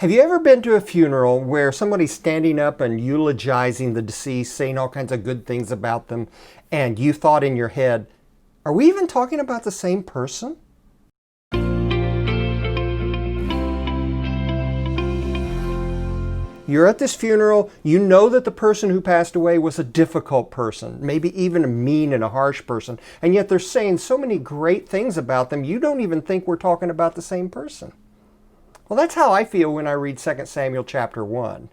Have you ever been to a funeral where somebody's standing up and eulogizing the deceased, saying all kinds of good things about them, and you thought in your head, are we even talking about the same person? You're at this funeral, you know that the person who passed away was a difficult person, maybe even a mean and a harsh person, and yet they're saying so many great things about them, you don't even think we're talking about the same person. Well, that's how I feel when I read 2 Samuel chapter 1.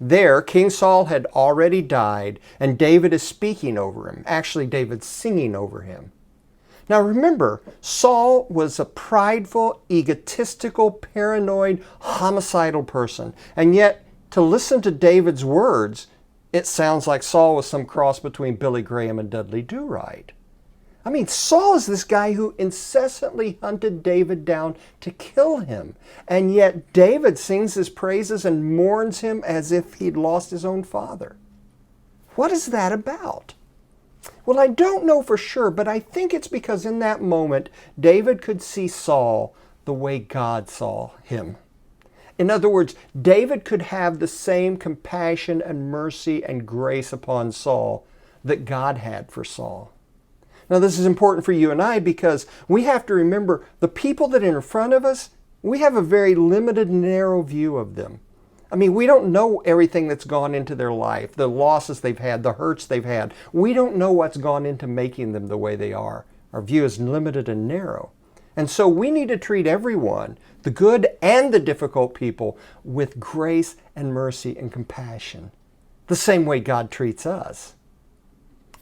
There, King Saul had already died, and David is speaking over him. Actually, David's singing over him. Now remember, Saul was a prideful, egotistical, paranoid, homicidal person, and yet to listen to David's words, it sounds like Saul was some cross between Billy Graham and Dudley Do-Right. I mean, Saul is this guy who incessantly hunted David down to kill him. And yet David sings his praises and mourns him as if he'd lost his own father. What is that about? Well, I don't know for sure, but I think it's because in that moment, David could see Saul the way God saw him. In other words, David could have the same compassion and mercy and grace upon Saul that God had for Saul. Now, this is important for you and I because we have to remember the people that are in front of us, we have a very limited, narrow view of them. I mean, we don't know everything that's gone into their life, the losses they've had, the hurts they've had. We don't know what's gone into making them the way they are. Our view is limited and narrow. And so we need to treat everyone, the good and the difficult people, with grace and mercy and compassion, the same way God treats us.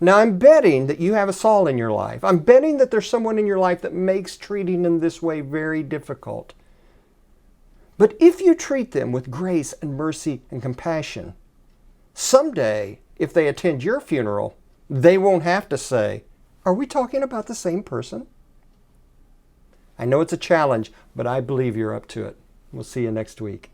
Now, I'm betting that you have a Saul in your life. I'm betting that there's someone in your life that makes treating them this way very difficult. But if you treat them with grace and mercy and compassion, someday, if they attend your funeral, they won't have to say, are we talking about the same person? I know it's a challenge, but I believe you're up to it. We'll see you next week.